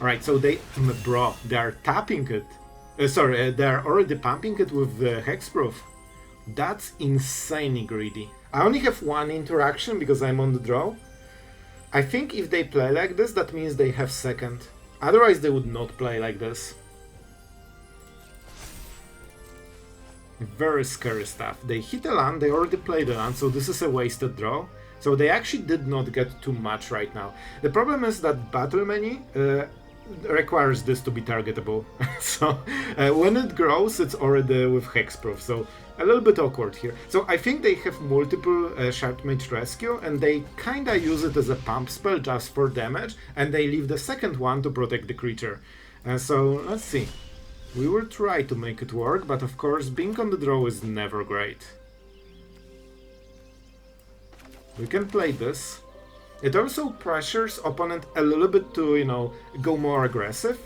Alright, so they are tapping it. They're already pumping it with the hexproof. That's insanely greedy. I only have one interaction because I'm on the draw. I think if they play like this, that means they have second. Otherwise they would not play like this. Very scary stuff. They hit a land, they already played a land, so this is a wasted draw. So they actually did not get too much right now. The problem is that battle menu requires this to be targetable. So when it grows, it's already with hexproof, so a little bit awkward here. So I think they have multiple Shard Mage Rescue, and they kinda use it as a pump spell just for damage, and they leave the second one to protect the creature. So let's see. We will try to make it work, but of course being on the draw is never great. We can play this. It also pressures opponent a little bit to, you know, go more aggressive.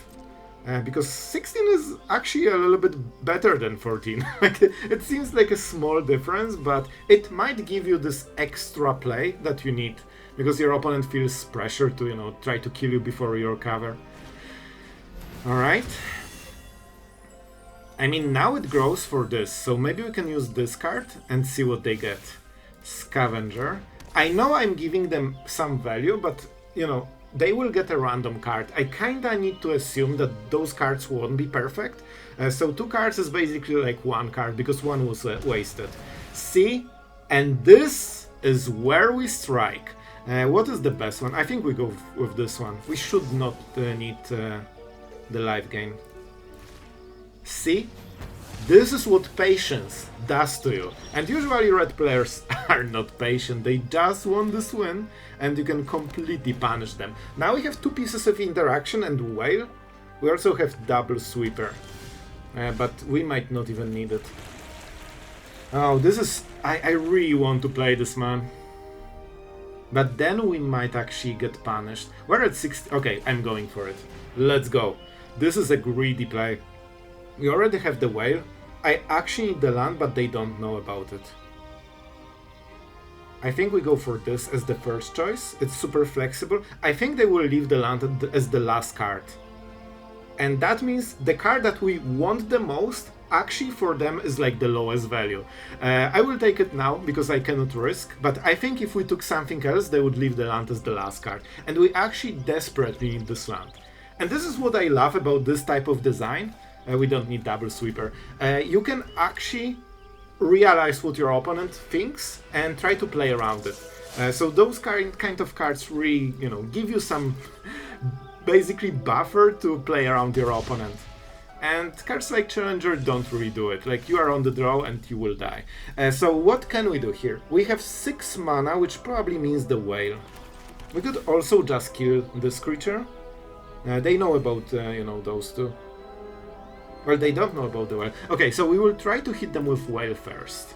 Because 16 is actually a little bit better than 14. Like, it seems like a small difference, but it might give you this extra play that you need. Because your opponent feels pressure to, you know, try to kill you before you recover. Alright. I mean, now it grows for this, so maybe we can use this card and see what they get. Scavenger. I know I'm giving them some value, but, you know, they will get a random card. I kinda need to assume that those cards won't be perfect. So 2 cards is basically like 1 card, because 1 was wasted. See? And this is where we strike. What is the best one? I think we go with this one. We should not need the life gain. See? This is what patience does to you. And usually red players are not patient, they just want this win, and you can completely punish them. Now we have 2 pieces of interaction and whale. We also have double sweeper. But we might not even need it. Oh, this is... I really want to play this, man. But then we might actually get punished. We're at 60... Okay, I'm going for it. Let's go. This is a greedy play. We already have the whale. I actually need the land, but they don't know about it. I think we go for this as the first choice. It's super flexible. I think they will leave the land as the last card. And that means the card that we want the most, actually for them is like the lowest value. I will take it now because I cannot risk, but I think if we took something else, they would leave the land as the last card. And we actually desperately need this land. And this is what I love about this type of design. We don't need double sweeper. You can actually realize what your opponent thinks and try to play around it. So those kind of cards really, you know, give you some basically buffer to play around your opponent. And cards like Challenger don't really do it. Like, you are on the draw and you will die. So what can we do here? We have 6 mana, which probably means the whale. We could also just kill this creature. They know about, you know, those two. Well, they don't know about the whale. Okay, so we will try to hit them with whale first.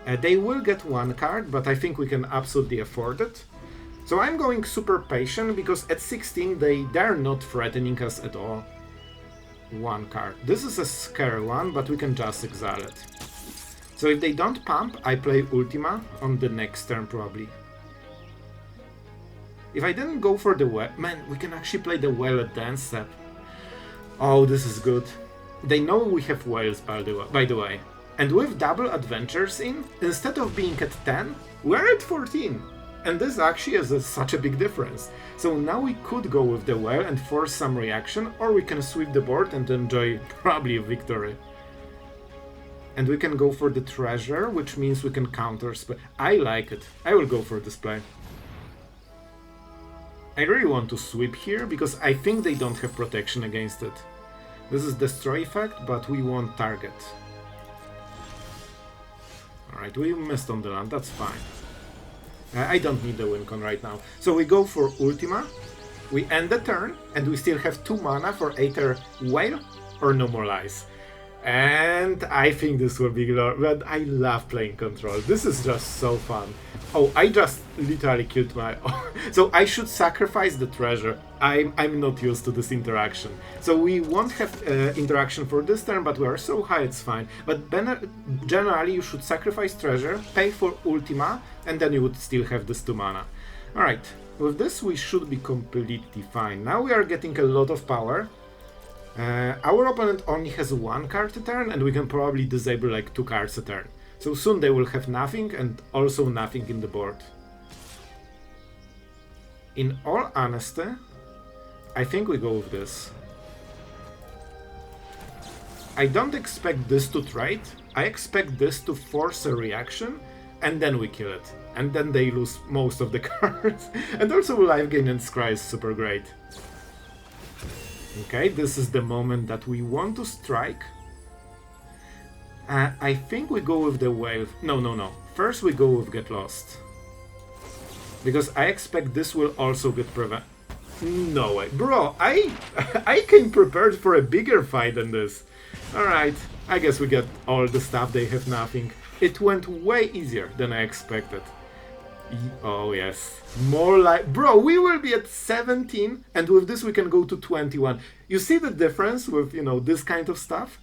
They will get 1 card, but I think we can absolutely afford it. So I'm going super patient, because at 16 they're not threatening us at all. 1 card. This is a scary one, but we can just exile it. So if they don't pump, I play Ultima on the next turn probably. If I didn't go for the whale... Man, we can actually play the whale at the end step. Oh, this is good. They know we have whales, by the way. And with double adventures in, instead of being at 10, we're at 14. And this actually is such a big difference. So now we could go with the whale and force some reaction, or we can sweep the board and enjoy probably a victory. And we can go for the treasure, which means we can counter spell. I like it. I will go for this play. I really want to sweep here, because I think they don't have protection against it. This is destroy effect, but we won't target. Alright, we missed on the land, that's fine. I don't need the win con right now. So we go for Ultima, we end the turn, and we still have 2 mana for either whale or no more lies. And I think this will be glorious, but I love playing control. This is just so fun. Oh, I just literally killed my... So I should sacrifice the treasure. I'm not used to this interaction. So we won't have interaction for this turn, but we are so high, it's fine. But generally you should sacrifice treasure, pay for Ultima, and then you would still have this 2 mana. Alright, with this we should be completely fine. Now we are getting a lot of power. Our opponent only has 1 card a turn, and we can probably disable like 2 cards a turn. So soon they will have nothing, and also nothing in the board. In all honesty, I think we go with this. I don't expect this to trade. I expect this to force a reaction, and then we kill it. And then they lose most of the cards. And also life gain and scry is super great. Okay, this is the moment that we want to strike. I think we go with the wave. No. First we go with Get Lost. Because I expect this will also get prevent. No way. Bro, I came prepared for a bigger fight than this. Alright, I guess we get all the stuff, they have nothing. It went way easier than I expected. Oh yes, more like... Bro, we will be at 17, and with this we can go to 21. You see the difference with, you know, this kind of stuff?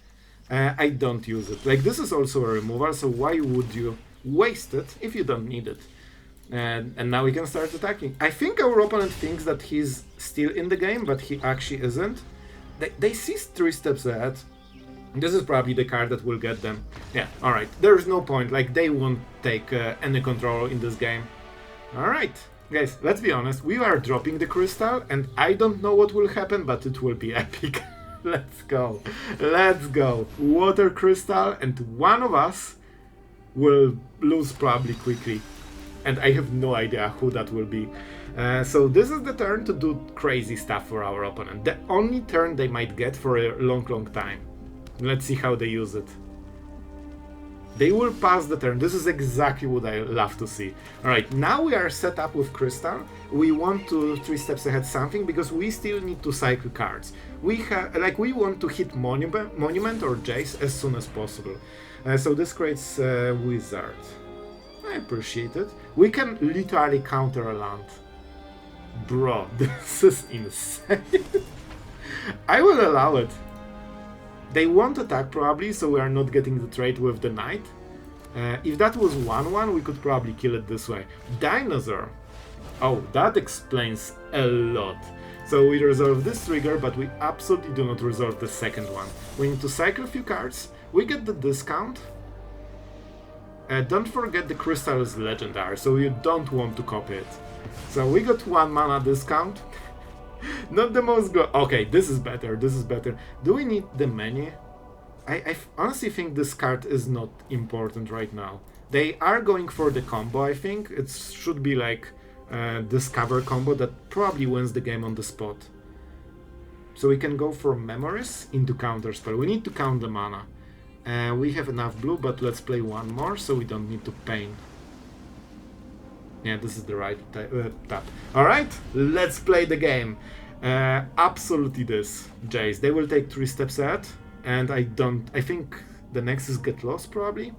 I don't use it. Like, this is also a removal, so why would you waste it if you don't need it? And now we can start attacking. I think our opponent thinks that he's still in the game, but he actually isn't. They see 3 steps ahead. This is probably the card that will get them. Yeah, alright. There's no point. Like, they won't take any control in this game. Alright. Guys, let's be honest. We are dropping the crystal, and I don't know what will happen, but it will be epic. Let's go. Let's go. Water crystal, and one of us will lose probably quickly. And I have no idea who that will be. So this is the turn to do crazy stuff for our opponent. The only turn they might get for a long time. Let's see how they use it. They will pass the turn. This is exactly what I love to see. Alright, now we are set up with Crystal. We want to 3 steps ahead something because we still need to cycle cards. We want to hit Monument or Jace as soon as possible. So this creates Wizard. I appreciate it. We can literally counter a land. Bro, this is insane. I will allow it. They won't attack probably, so we are not getting the trade with the knight. If that was 1-1, we could probably kill it this way. Dinosaur. Oh, that explains a lot. So we resolve this trigger, but we absolutely do not resolve the second one. We need to cycle a few cards. We get the discount. Don't forget the crystal is legendary, so you don't want to copy it. So we got 1 mana discount. Not the most good. Okay, this is better. This is better. Do we need the many? I honestly think this card is not important right now. They are going for the combo, I think. It should be like Discover combo that probably wins the game on the spot. So we can go for Memories into Counterspell. We need to count the mana. We have enough blue, but let's play 1 more so we don't need to pain. Yeah, this is the right tap. Alright, let's play the game. Absolutely this, Jace. They will take 3 steps ahead, and I think the next is Get Lost probably.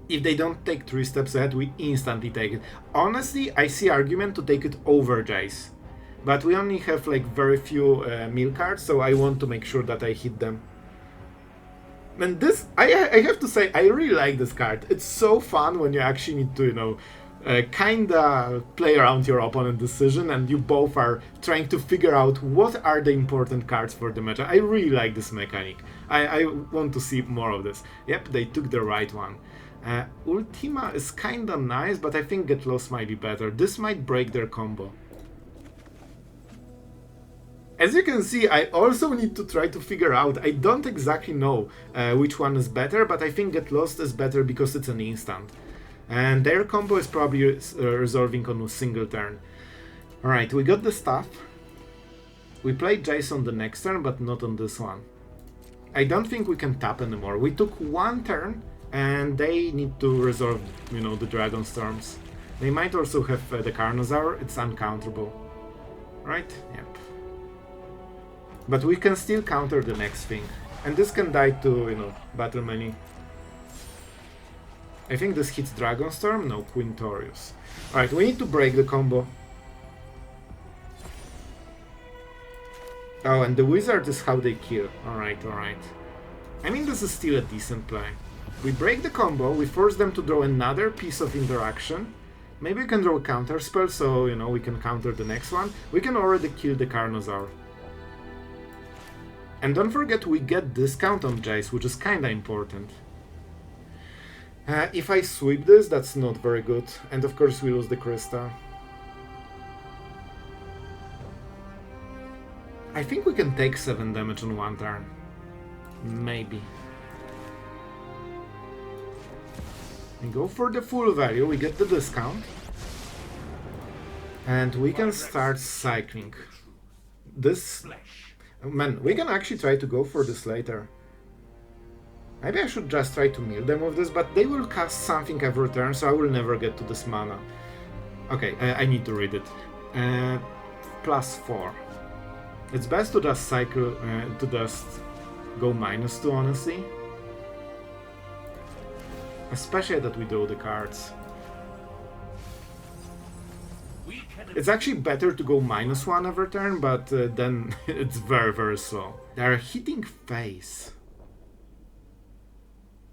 If they don't take 3 steps ahead, we instantly take it. Honestly, I see argument to take it over Jace. But we only have like very few mill cards, so I want to make sure that I hit them. And this, I have to say, I really like this card. It's so fun when you actually need to, you know, kinda play around your opponent's decision, and you both are trying to figure out what are the important cards for the match. I really like this mechanic. I want to see more of this. Yep, they took the right one. Ultima is kinda nice, but I think Get Lost might be better. This might break their combo. As you can see, I also need to try to figure out, I don't exactly know which one is better, but I think Get Lost is better because it's an instant. And their combo is probably resolving on a single turn. Alright, we got the stuff. We played Jace on the next turn, but not on this one. I don't think we can tap anymore. We took 1 turn, and they need to resolve, you know, the Dragon Storms. They might also have the Carnosaur, it's uncounterable. Right? Yep. But we can still counter the next thing. And this can die to, you know, Battle Many. I think this hits Dragonstorm? No, Quintorius. Alright, we need to break the combo. Oh, and the Wizard is how they kill. Alright, alright. I mean, this is still a decent play. We break the combo, we force them to draw another piece of interaction, Maybe we can draw a counter spell, so, you know, we can counter the next one. We can already kill the Carnosaur. And don't forget, we get discount on Jace, which is kinda important. If I sweep this, that's not very good. And of course we lose the crystal. I think we can take 7 damage on one turn. Maybe. We go for the full value, we get the discount. And we can start cycling. This... Man, we can actually try to go for this later. Maybe I should just try to mill them with this, but they will cast something every turn, so I will never get to this mana. Okay, I need to read it. +4. It's best to just cycle, to just go -2, honestly. Especially that we draw the cards. It's actually better to go -1 every turn, but then it's very, very slow. They're hitting face.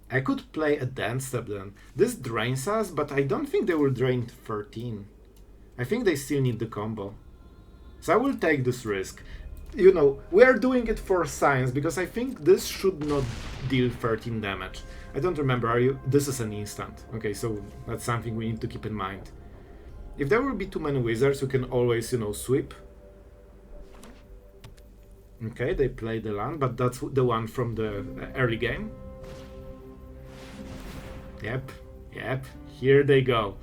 I could play a dance step then. This drains us, but I don't think they will drain 13. I think they still need the combo. So I will take this risk. You know, we are doing it for science, because I think this should not deal 13 damage. I don't remember, are you? This is an instant. Okay, so that's something we need to keep in mind. If there will be too many wizards, we can always, you know, sweep. Okay, they play the land, but that's the one from the early game. Yep, here they go.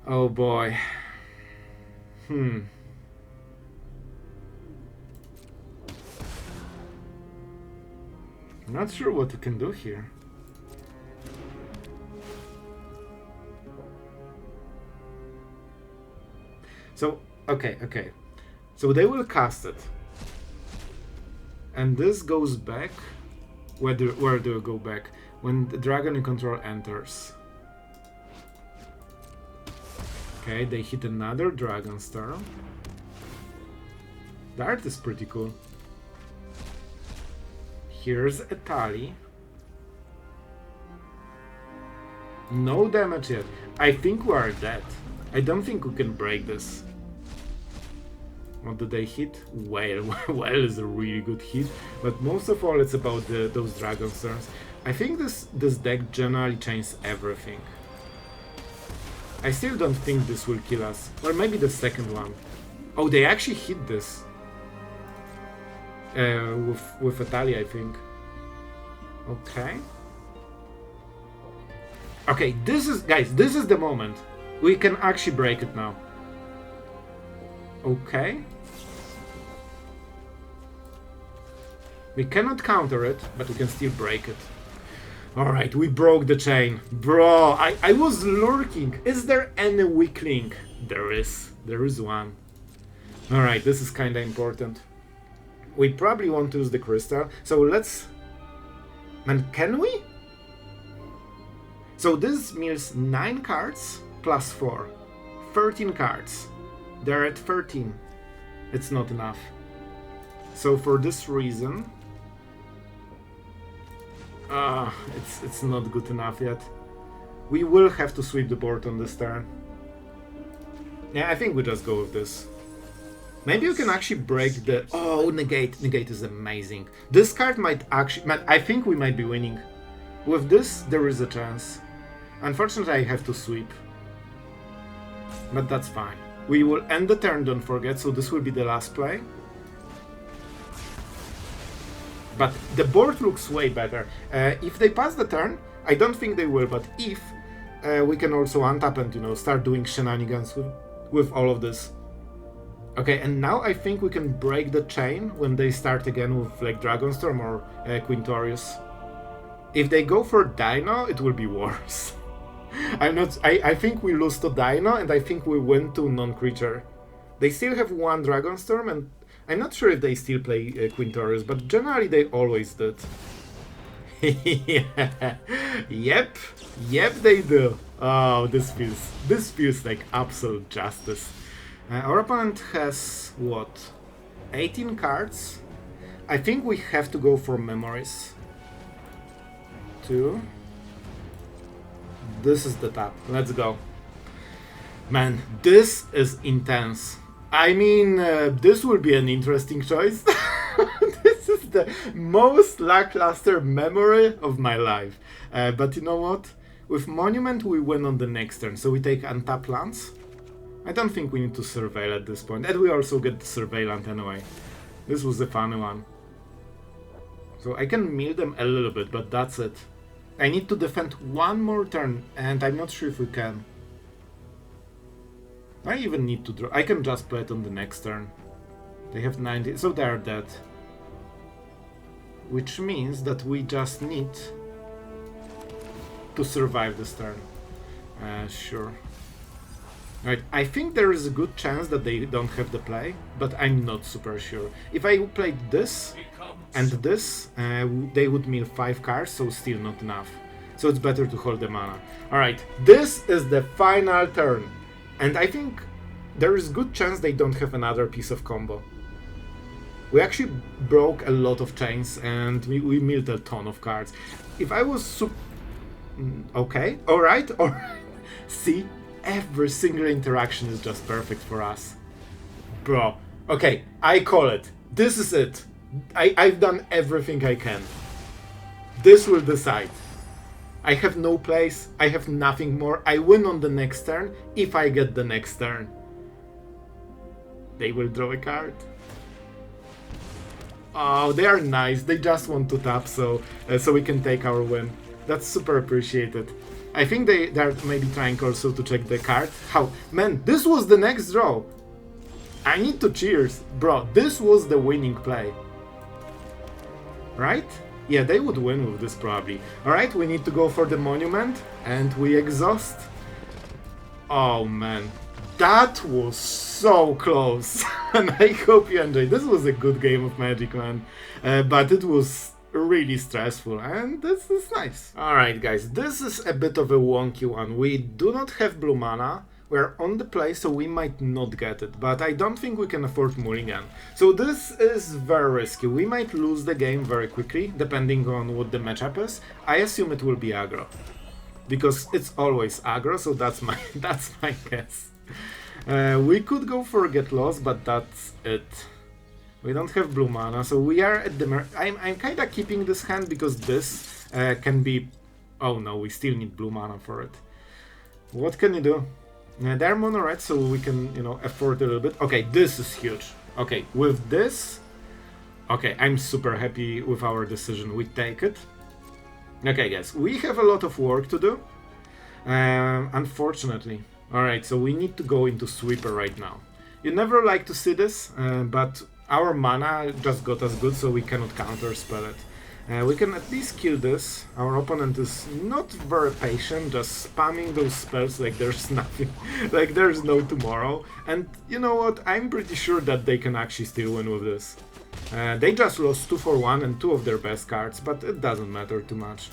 Oh boy. I'm not sure what we can do here. So, okay. So they will cast it. And this goes back. Where do we go back? When the dragon in control enters. Okay, they hit another dragon star. The art is pretty cool. Here's a tally. No damage yet. I think we are dead. I don't think we can break this. What did they hit? Whale. Whale is a really good hit, but most of all it's about those dragon stars. I think this deck generally changes everything. I still don't think this will kill us. Or maybe the second one. Oh, they actually hit this. With Atalia, I think. Okay. Okay, guys, this is the moment. We can actually break it now. Okay. We cannot counter it, but we can still break it. Alright, we broke the chain. Bro, I was lurking. Is there any weak link? There is. There is one. Alright, this is kinda important. We probably want to use the crystal, so let's... Man, can we? So this means 9 cards plus 4. 13 cards. They're at 13. It's not enough. So for this reason... it's not good enough yet. We will have to sweep the board on this turn. Yeah, I think we just go with this. Maybe you can actually break the... Oh, Negate. Negate is amazing. This card might actually... Man, I think we might be winning. With this, there is a chance. Unfortunately, I have to sweep. But that's fine. We will end the turn, don't forget, so this will be the last play. But the board looks way better. If they pass the turn, I don't think they will, but if, we can also untap and, you know, start doing shenanigans with all of this. Okay, and now I think we can break the chain when they start again with, like, Dragonstorm or Quintorius. If they go for Dino, it will be worse. I think we lose to Dino, and I think we win to non-creature. They still have one Dragonstorm, and I'm not sure if they still play Quintorius, but generally they always did. Yep, they do. Oh, this feels like absolute justice. Our opponent has, what, 18 cards? I think we have to go for Memories. 2. This is the tap. Let's go. Man, this is intense. I mean, this will be an interesting choice. This is the most lackluster memory of my life. But you know what? With Monument, we win on the next turn, so we take untap lands. I don't think we need to surveil at this point, and we also get the surveillant anyway. This was a fun one. So I can mill them a little bit, but that's it. I need to defend one more turn, and I'm not sure if we can. I even need to draw. I can just play it on the next turn. They have 90, so they are dead. Which means that we just need to survive this turn. Sure. Right, I think there is a good chance that they don't have the play, but I'm not super sure. If I played this and this, they would mill 5 cards, so still not enough. So it's better to hold the mana. Alright, this is the final turn. And I think there is good chance they don't have another piece of combo. We actually broke a lot of chains and we milled a ton of cards. If I was okay, alright. See, every single interaction is just perfect for us. Bro, okay, I call it. This is it. I've done everything I can. This will decide. I have no place, I have nothing more. I win on the next turn if I get the next turn. They will draw a card. Oh, they are nice. They just want to tap so we can take our win. That's super appreciated. I think they're maybe trying also to check the card. How? Man, this was the next draw. I need to cheers. Bro, this was the winning play. Right? Yeah, they would win with this probably. Alright, we need to go for the Monument, and we exhaust. Oh man, that was so close. And I hope you enjoyed. This was a good game of Magic, man. But it was really stressful, and this is nice. Alright guys, this is a bit of a wonky one. We do not have blue mana. We're on the play, so we might not get it, but I don't think we can afford Mulligan. So this is very risky. We might lose the game very quickly, depending on what the matchup is. I assume it will be aggro, because it's always aggro, so that's my guess. We could go for Get Lost, but that's it. We don't have blue mana, so we are at the... I'm kinda keeping this hand, because this can be... Oh no, we still need blue mana for it. What can you do? They're mono red, so we can, you know, afford a little bit. Okay, this is huge. Okay, with this... Okay, I'm super happy with our decision. We take it. Okay, guys, we have a lot of work to do. Unfortunately. Alright, so we need to go into Sweeper right now. You never like to see this, but our mana just got us good, so we cannot counterspell it. We can at least kill this. Our opponent is not very patient, just spamming those spells like there's nothing, like there's no tomorrow. And you know what? I'm pretty sure that they can actually still win with this. They just lost 2 for 1 and 2 of their best cards, but it doesn't matter too much.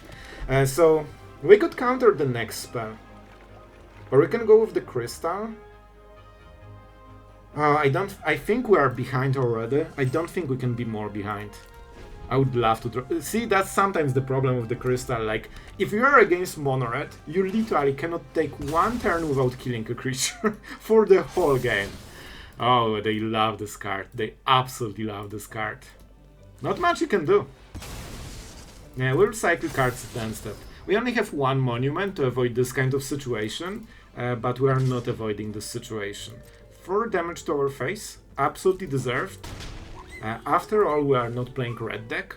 So we could counter the next spell. Or we can go with the Crystal. I think we are behind already. I don't think we can be more behind. I would love to draw. See, that's sometimes the problem with the Crystal. Like, if you are against mono red, you literally cannot take one turn without killing a creature for the whole game. Oh, they love this card. They absolutely love this card. Not much you can do. Yeah, we'll cycle cards at end step. We only have one Monument to avoid this kind of situation, but we are not avoiding this situation. 4 damage to our face, absolutely deserved. After all, we are not playing red deck.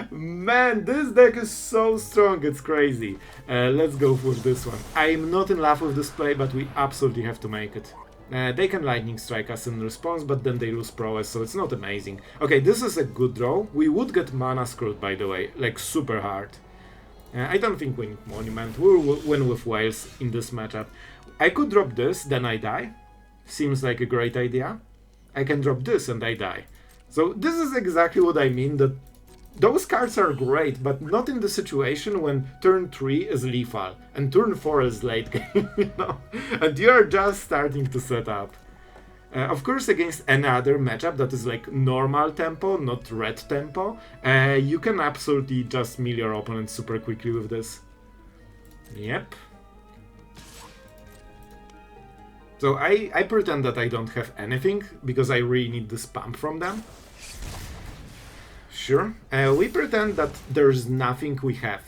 Man, this deck is so strong, it's crazy. Let's go for this one. I'm not in love with this play, but we absolutely have to make it. They can lightning strike us in response, but then they lose prowess, so it's not amazing. Okay, this is a good draw. We would get mana screwed, by the way, like super hard. I don't think we need Monument. We'll win with Whales in this matchup. I could drop this, then I die. Seems like a great idea. I can drop this and I die. So this is exactly what I mean, that those cards are great, but not in the situation when turn 3 is lethal and turn 4 is late game, you know? And you are just starting to set up. Of course, against another matchup that is like normal tempo, not red tempo, you can absolutely just mill your opponent super quickly with this. Yep. So I pretend that I don't have anything, because I really need this pump from them. Sure. We pretend that there's nothing we have.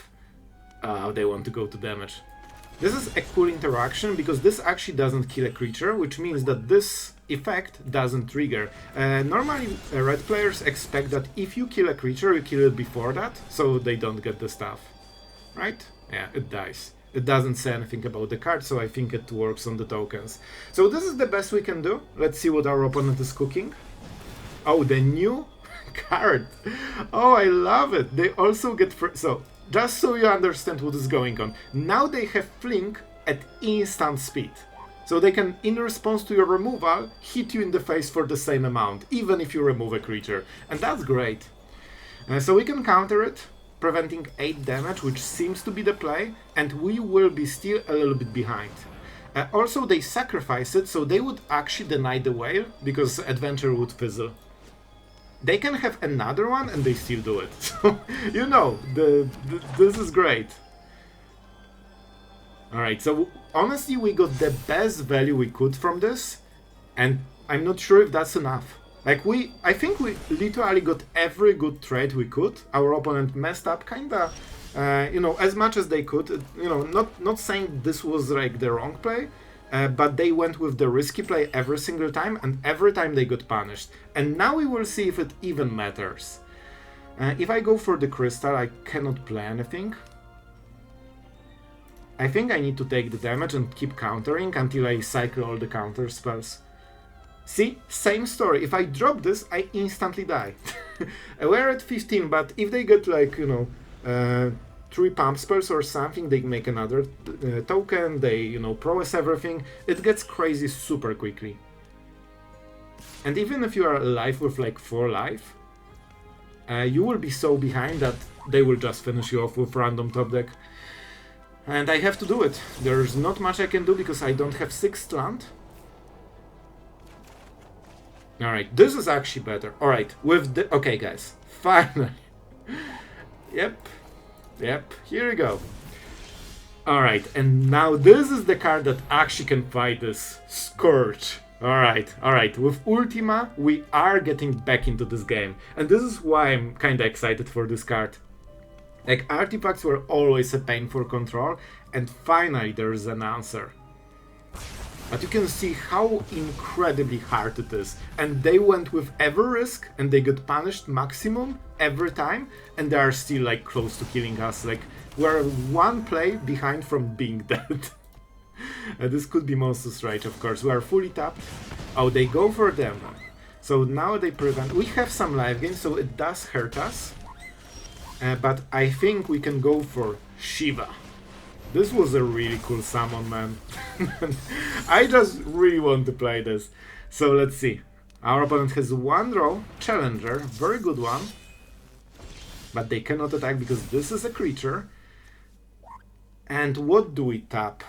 They want to go to damage. This is a cool interaction, because this actually doesn't kill a creature, which means that this effect doesn't trigger. Normally, red players expect that if you kill a creature, you kill it before that, so they don't get the stuff. Right? Yeah, it dies. It doesn't say anything about the card, so I think it works on the tokens. So this is the best we can do. Let's see what our opponent is cooking. Oh, the new card. Oh, I love it. They also get... So, just so you understand what is going on. Now they have Fling at instant speed. So they can, in response to your removal, hit you in the face for the same amount, even if you remove a creature. And that's great. So we can counter it, preventing 8 damage, which seems to be the play, and we will be still a little bit behind. Also, they sacrifice it, so they would actually deny the whale, because Adventure would fizzle. They can have another one, and they still do it. So, you know, this is great. Alright, so honestly, we got the best value we could from this, and I'm not sure if that's enough. Like, I think we literally got every good trade we could. Our opponent messed up kinda, you know, as much as they could. You know, not saying this was like the wrong play, but they went with the risky play every single time, and every time they got punished. And now we will see if it even matters. If I go for the crystal, I cannot play anything. I think I need to take the damage and keep countering until I cycle all the counter spells. See, same story. If I drop this, I instantly die. We're at 15, but if they get like, you know, 3 pump spells or something, they make another token, they, you know, prowess everything, it gets crazy super quickly. And even if you are alive with like 4 life, you will be so behind that they will just finish you off with random top deck. And I have to do it. There's not much I can do because I don't have 6th land. Alright, this is actually better. Alright, with the... Okay, guys. Finally. Yep, here we go. Alright, and now this is the card that actually can fight this Scourge. Alright, with Ultima, we are getting back into this game. And this is why I'm kinda excited for this card. Like, artifacts were always a pain for control, and finally there's an answer. But you can see how incredibly hard it is. And they went with every risk, and they got punished maximum every time, and they are still like close to killing us. Like, we're 1 play behind from being dead. This could be Monster's Rage, of course. We are fully tapped. Oh, they go for them. So now they prevent... We have some life gain, so it does hurt us. But I think we can go for Shiva. This was a really cool summon, man. I just really want to play this. So let's see. Our opponent has 1 draw, Challenger, very good one. But they cannot attack because this is a creature. And what do we tap?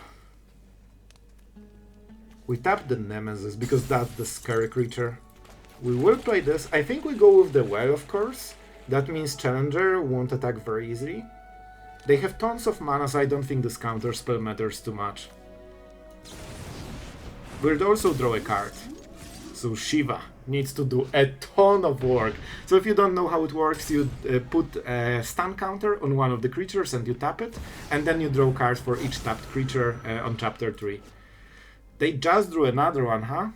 We tap the Nemesis because that's the scary creature. We will play this. I think we go with the Whale, of course. That means Challenger won't attack very easily. They have tons of mana, so I don't think this counter spell matters too much. We'll also draw a card. So Shiva needs to do a ton of work. So if you don't know how it works, you put a stun counter on one of the creatures and you tap it, and then you draw cards for each tapped creature on chapter 3. They just drew another one, huh?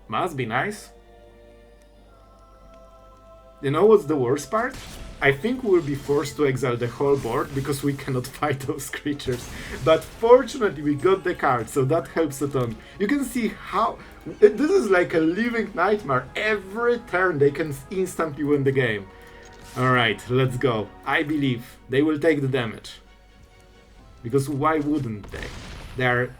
Must be nice. You know what's the worst part? I think we'll be forced to exile the whole board because we cannot fight those creatures. But fortunately we got the card, so that helps a ton. You can see how... This is like a living nightmare. Every turn they can instantly win the game. Alright, let's go. I believe they will take the damage. Because why wouldn't they? They are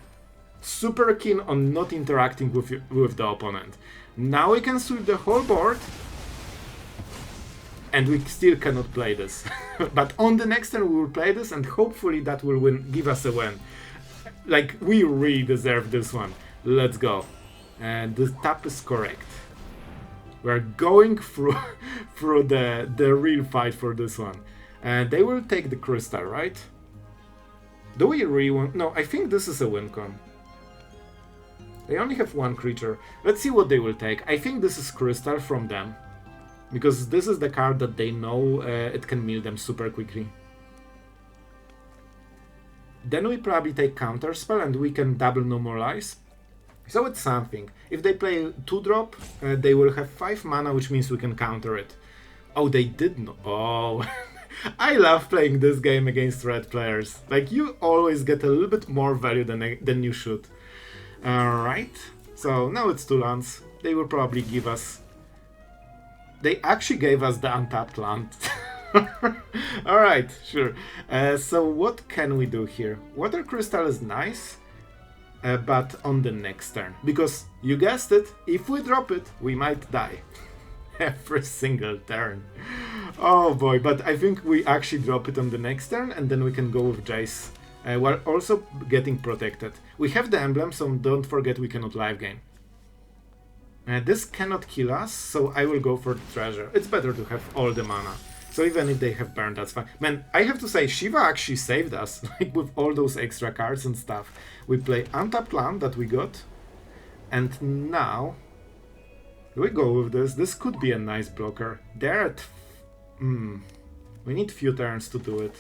super keen on not interacting with the opponent. Now we can sweep the whole board. And we still cannot play this. But on the next turn we will play this, and hopefully that will give us a win. Like, we really deserve this one. Let's go. And the tap is correct. We're going through the real fight for this one. And they will take the crystal, right? Do we really want... No, I think this is a win con. They only have one creature. Let's see what they will take. I think this is Crystal from them. Because this is the card that they know it can mill them super quickly. Then we probably take Counterspell and we can double normalize. So it's something. If they play 2-drop, they will have 5 mana, which means we can counter it. Oh, they did not. Oh, I love playing this game against red players. Like, you always get a little bit more value than you should. Alright, so now it's 2 lands. They will probably give us... They actually gave us the untapped land. Alright, sure. So what can we do here? Water Crystal is nice, but on the next turn. Because, you guessed it, if we drop it, we might die. Every single turn. Oh boy, but I think we actually drop it on the next turn, and then we can go with Jace, while also getting protected. We have the emblem, so don't forget we cannot live gain. This cannot kill us, so I will go for the treasure. It's better to have all the mana. So even if they have burn, that's fine. Man, I have to say, Shiva actually saved us, like with all those extra cards and stuff. We play untapped land that we got, and now... Do we go with this? This could be a nice blocker. They're at... we need few turns to do it.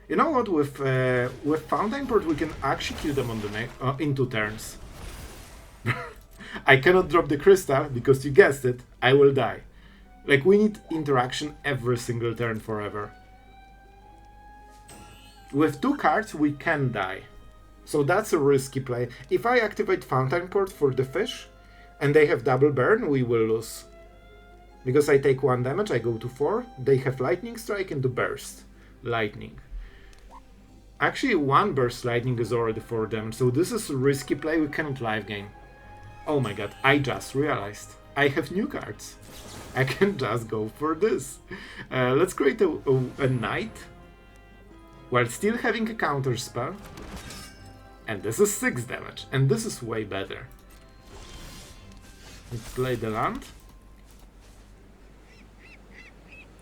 You know what? With Fountainport, we can actually kill them on the in 2 turns. I cannot drop the crystal, because you guessed it, I will die. Like, we need interaction every single turn forever. With 2 cards, we can die. So that's a risky play. If I activate Fountainport for the fish, and they have double burn, we will lose. Because I take 1 damage, I go to 4. They have Lightning Strike and the Burst. Lightning. Actually, 1 Burst Lightning is already 4 damage, so this is a risky play, we cannot live gain. Oh my god, I just realized. I have new cards. I can just go for this. Let's create a Knight, while still having a counter spell. And this is 6 damage, and this is way better. We play the land.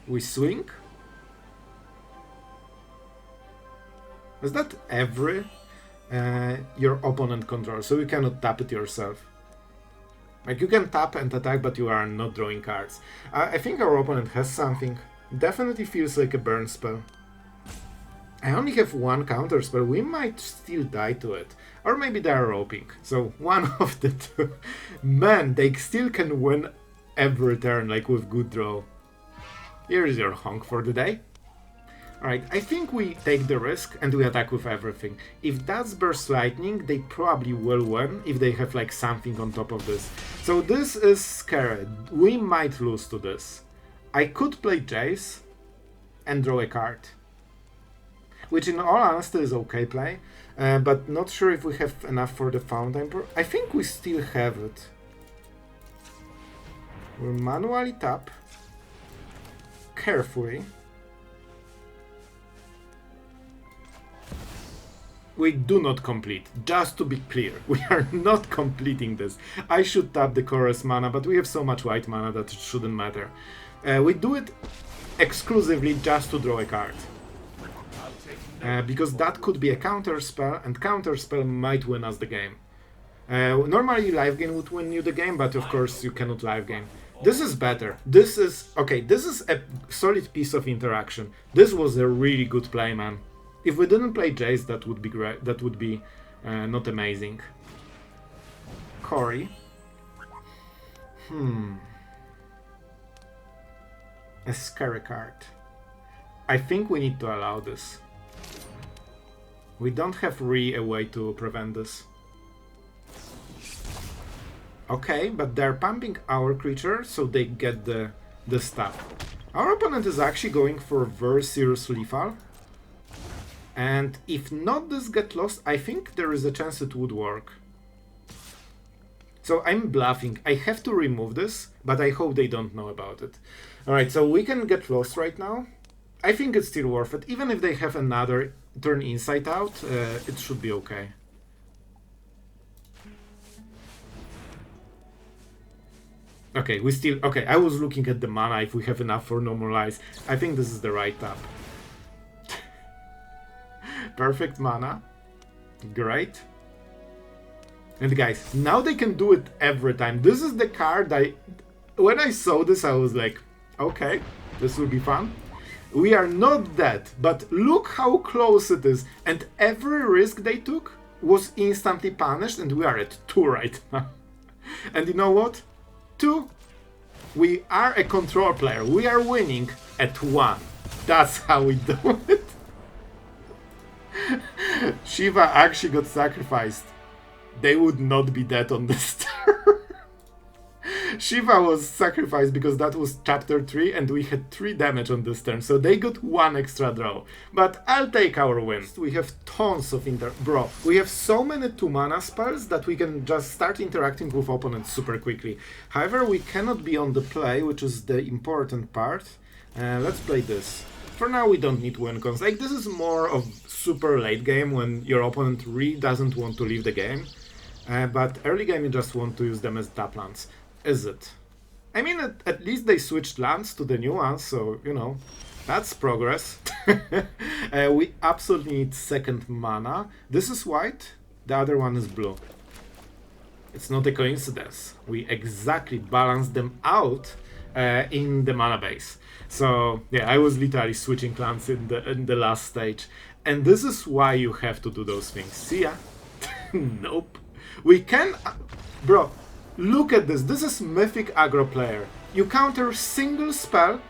We swing. Is that every your opponent controls? So you cannot tap it yourself. Like, you can tap and attack, but you are not drawing cards. I think our opponent has something. Definitely feels like a burn spell. I only have 1 counter spell. We might still die to it. Or maybe they are roping. So, one of the 2. Man, they still can win every turn, like with good draw. Here's your honk for the day. Alright, I think we take the risk and we attack with everything. If that's Burst Lightning, they probably will win if they have like something on top of this. So this is scary. We might lose to this. I could play Jace and draw a card. Which in all honesty is okay play. But not sure if we have enough for the Fountainport. I think we still have it. We'll manually tap. Carefully. We do not complete, just to be clear. We are not completing this. I should tap the chorus mana, but we have so much white mana that it shouldn't matter. We do it exclusively just to draw a card. Because that could be a counter spell, and counter spell might win us the game. Normally live game would win you the game, but of course you cannot live game. This is better. This is... Okay, this is a solid piece of interaction. This was a really good play, man. If we didn't play Jace, that would be great. That would be not amazing. Corey. A scary card. I think we need to allow this. We don't have really a way to prevent this. Okay, but they're pumping our creature, so they get the stuff. Our opponent is actually going for very serious lethal. And if not this get lost, I think there is a chance it would work. So I'm bluffing. I have to remove this, but I hope they don't know about it. Alright, so we can get lost right now. I think it's still worth it. Even if they have another turn Inside Out, it should be okay. Okay, we still... Okay, I was looking at the mana, if we have enough for Normalize. I think this is the right tap. Perfect mana. Great. And guys, now they can do it every time. This is the card when I saw this, I was like, okay, this will be fun. We are not dead, but look how close it is. And every risk they took was instantly punished, and we are at 2 right now. And you know what? 2. We are a control player. We are winning at 1. That's how we do it. Shiva actually got sacrificed. They would not be dead on this turn. Shiva was sacrificed because that was chapter 3 and we had 3 damage on this turn, so they got 1 extra draw. But I'll take our win. We have tons of Bro, we have so many 2 mana spells that we can just start interacting with opponents super quickly. However, we cannot be on the play, which is the important part. Let's play this. For now, we don't need win cons. Like, this is more of super late game when your opponent really doesn't want to leave the game. But early game, you just want to use them as tap lands. Is it? I mean, at least they switched lands to the new ones, so, you know, that's progress. We absolutely need second mana. This is white, the other one is blue. It's not a coincidence. We exactly balanced them out in the mana base. So, yeah, I was literally switching clans in the last stage. And this is why you have to do those things. See ya? Nope. We can... Bro, look at this. This is Mythic aggro player. You counter single spell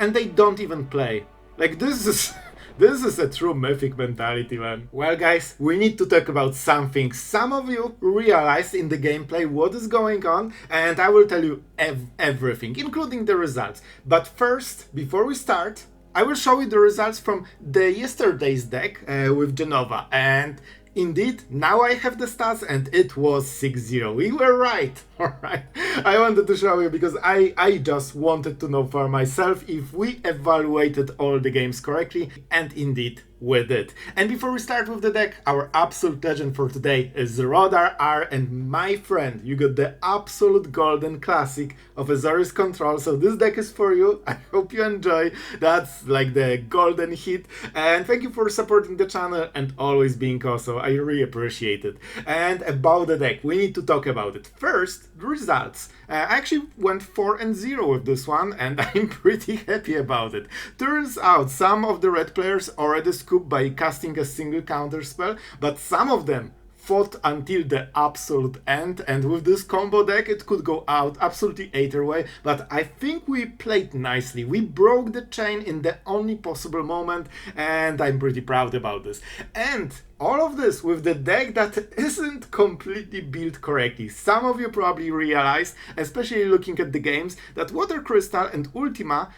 and they don't even play. Like, this is... This is a true Mythic mentality, man. Well, guys, we need to talk about something. Some of you realized in the gameplay what is going on, and I will tell you everything, including the results. But first, before we start, I will show you the results from the yesterday's deck with Genova. And indeed, now I have the stats and it was 6-0. We were right, alright? I wanted to show you because I just wanted to know for myself if we evaluated all the games correctly, and indeed we did. And before we start with the deck, our absolute legend for today is Rodar R, and my friend, you got the absolute golden classic of Azorius Control, so this deck is for you. I hope you enjoy. That's like the golden hit, and thank you for supporting the channel and always being also. I really appreciate it. And about the deck, we need to talk about it. First, the results. I actually went 4-0 with this one, and I'm pretty happy about it. Turns out some of the red players already scooped by casting a single counter spell, but some of them fought until the absolute end, and with this combo deck it could go out absolutely either way, but I think we played nicely. We broke the chain in the only possible moment, and I'm pretty proud about this. And all of this with the deck that isn't completely built correctly. Some of you probably realized, especially looking at the games, that Water Crystal and Ultima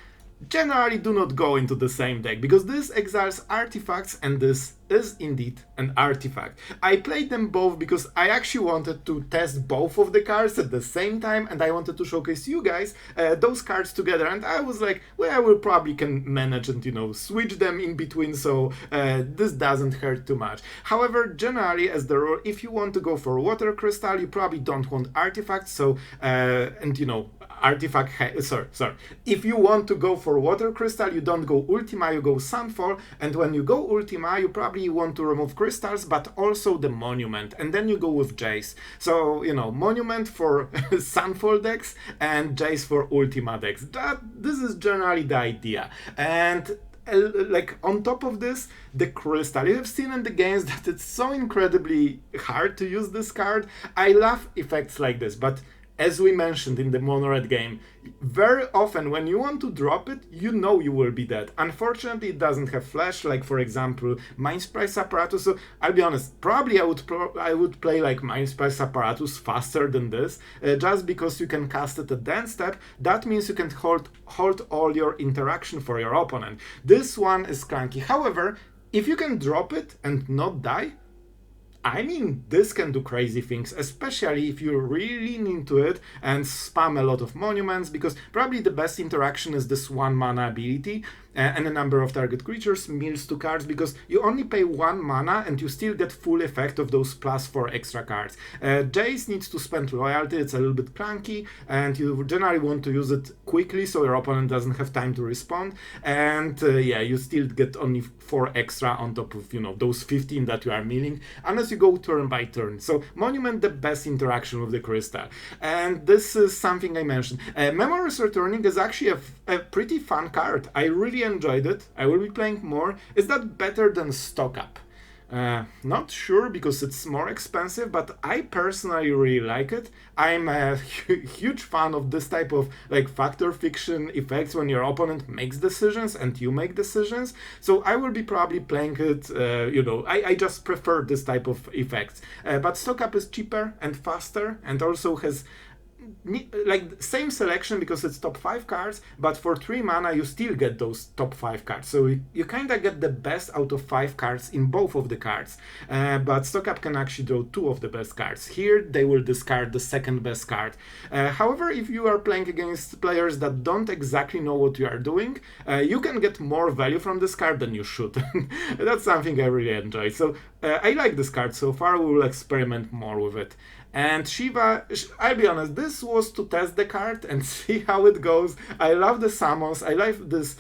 generally do not go into the same deck, because this exiles artifacts and this is indeed an artifact. I played them both because I actually wanted to test both of the cards at the same time, and I wanted to showcase you guys those cards together, and I was like, well, I will probably can manage and, you know, switch them in between, so this doesn't hurt too much. However, generally as the rule, if you want to go for Water Crystal, you probably don't want artifacts, so and you know, if you want to go for Water Crystal, you don't go Ultima, you go Sunfall, and when you go Ultima, you probably want to remove crystals, but also the Monument, and then you go with Jace. So, you know, Monument for Sunfall decks and Jace for Ultima decks. This is generally the idea. And like, on top of this, the crystal. You have seen in the games that it's so incredibly hard to use this card. I love effects like this, but as we mentioned in the mono-red game, very often when you want to drop it, you know you will be dead. Unfortunately, it doesn't have flash, like for example, Mindspice Apparatus. So I'll be honest, probably I would play like Mindspice Apparatus faster than this, just because you can cast it at the end step. That means you can hold all your interaction for your opponent. This one is clunky. However, if you can drop it and not die, I mean, this can do crazy things, especially if you really lean into it and spam a lot of monuments, because probably the best interaction is this 1 mana ability, and a number of target creatures mills 2 cards, because you only pay 1 mana and you still get full effect of those +4 extra cards. Jace needs to spend loyalty, it's a little bit clunky, and you generally want to use it quickly so your opponent doesn't have time to respond, and yeah, you still get only 4 extra on top of, you know, those 15 that you are milling, unless you go turn by turn. So Monument, the best interaction with the crystal. And this is something I mentioned. Memories Returning is actually a pretty fun card. I really enjoyed it. I will be playing more. Is that better than Stock Up? Not sure because it's more expensive, but I personally really like it. I'm a huge fan of this type of like factor fiction effects when your opponent makes decisions and you make decisions. So I will be probably playing it, I just prefer this type of effects. But Stock Up is cheaper and faster and also has like same selection because it's top 5 cards, but for 3 mana you still get those top 5 cards, so you kind of get the best out of 5 cards in both of the cards. But Stock Up can actually draw 2 of the best cards. Here they will discard the second best card. However, if you are playing against players that don't exactly know what you are doing, you can get more value from this card than you should. That's something I really enjoy. So I like this card so far. We will experiment more with it. And Shiva, I'll be honest, this was to test the card and see how it goes. I love the summons. I like this,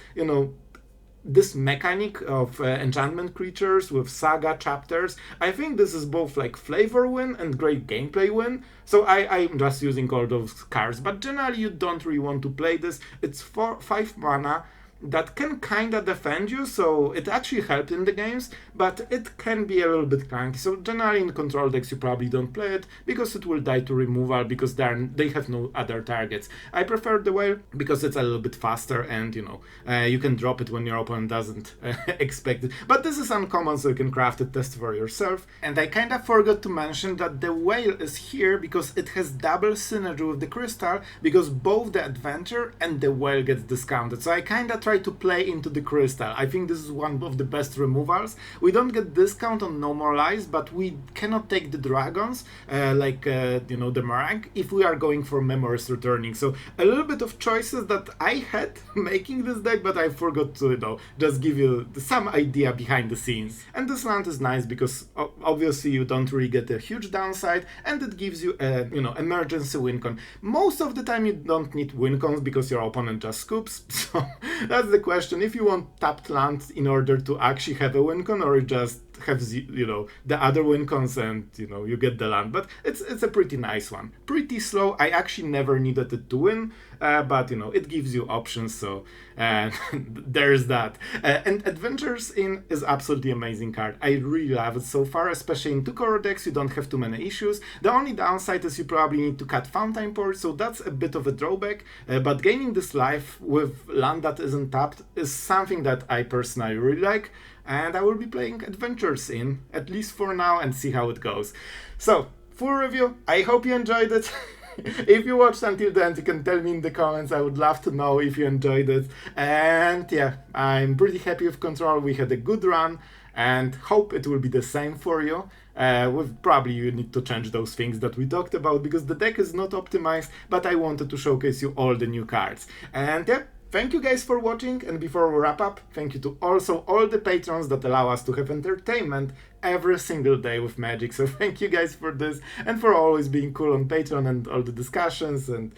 this mechanic of enchantment creatures with saga chapters. I think this is both like flavor win and great gameplay win. So I'm just using all those cards. But generally, you don't really want to play this. It's 5 mana. That can kinda defend you, so it actually helped in the games, but it can be a little bit clunky. So generally in control decks you probably don't play it because it will die to removal because they have no other targets. I prefer the whale because it's a little bit faster and you can drop it when your opponent doesn't expect it. But this is uncommon, so you can craft a test for yourself. And I kinda forgot to mention that the whale is here because it has double synergy with the crystal, because both the adventure and the whale gets discounted. So I kinda try to play into the crystal. I think this is one of the best removals. We don't get discount on normalize, but we cannot take the dragons the meringue if we are going for Memories Returning. So a little bit of choices that I had making this deck, but I forgot to just give you some idea behind the scenes. And this land is nice because obviously you don't really get a huge downside, and it gives you emergency win con. Most of the time you don't need win cons because your opponent just scoops. So that's the question, if you want tapped land in order to actually have a win con, or you just have the other win cons and you get the land. But it's a pretty nice one. Pretty slow. I actually never needed it to win, but it gives you options, so there's that. And Adventures In is absolutely amazing card. I really love it so far, especially in 2-color decks. You don't have too many issues. The only downside is you probably need to cut Fountainport, so that's a bit of a drawback, but gaining this life with land that isn't tapped is something that I personally really like. And I will be playing Adventures In, at least for now, and see how it goes. So, full review, I hope you enjoyed it. If you watched until the end, you can tell me in the comments. I would love to know if you enjoyed it. And yeah, I'm pretty happy with Control. We had a good run, and hope it will be the same for you. Probably you need to change those things that we talked about, because the deck is not optimized, but I wanted to showcase you all the new cards. And yeah, thank you guys for watching, and before we wrap up, thank you to also all the patrons that allow us to have entertainment every single day with Magic. So thank you guys for this, and for always being cool on Patreon and all the discussions and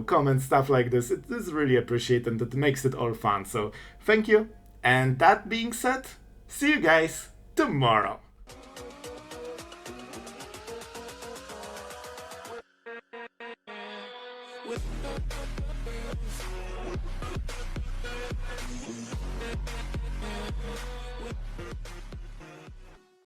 comments, stuff like this. It is really appreciated, and it makes it all fun. So thank you. And that being said, see you guys tomorrow.